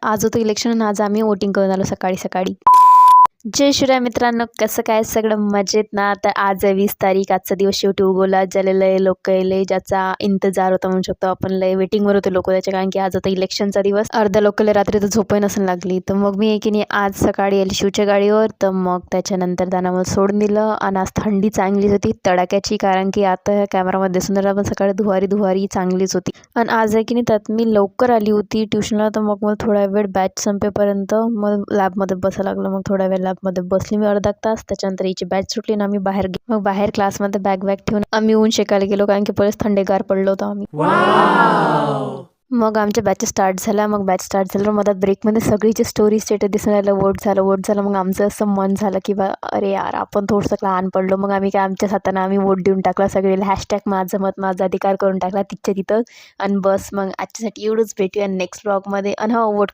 आज होतं इलेक्शन आणि आज आम्ही वोटिंग करून आलो सकाळी सकाळी. जय शिवराय मित्रांनो, कसं काय सगळं मजेत ना. तर आज आहे 20 तारीख. आजचा दिवस शेवटी उगवला. ज्याला लय लोक लय ज्याचा इंतजार होता म्हणू शकतो आपण, लय वेटिंगवर होते लोक त्याच्या, कारण की आज होता इलेक्शनचा दिवस. अर्ध्या लोकांना रात्री तर झोपही नसून लागली. तर मग मी की नाही आज सकाळी आली शिवच्या गाडीवर. तर मग त्याच्यानंतर त्यांना मला सोडून दिलं आणि आज थंडी चांगलीच होती तडाक्याची, कारण की आता कॅमेरामध्ये दिसून राहिला पण सकाळी दुवारी चांगलीच होती. आणि आज आहे की नाही त्यात मी लवकर आली होती ट्युशनला. तर मग मला थोडा वेळ बॅच संपेपर्यंत मग लॅबमध्ये बसायला लागलं. मग थोडा वेळ लॅबमध्ये बसली मी अर्धा तास. त्याच्यानंतर हिची बॅच सुटली आणि आम्ही बाहेर गेलो. मग बाहेर क्लासमध्ये बॅग ठेवून आम्ही ऊन शेकायला गेलो, कारण की परत थंडेगार पडलो होतो आम्ही. मग आमच्या बॅच स्टार्ट झाल्या. मग बॅच स्टार्ट झाल्यावर मधात ब्रेकमध्ये सगळीची स्टोरी स्टेटस दिसून राहिलं, वोट झालं. मग आमचं असं मन झालं की बा अरे यार आपण थोडंसं लहान पडलो. मग आम्ही काय आमच्याच हाताने आम्ही वोट देऊन टाकला. सगळेला हॅशटॅग माझं मत माझा अधिकार करून टाकला तिथच्या तिथं. आणि बस मग आजच्यासाठी एवढंच. भेटूया नेक्स्ट ब्लॉगमध्ये. आणि हो, वोट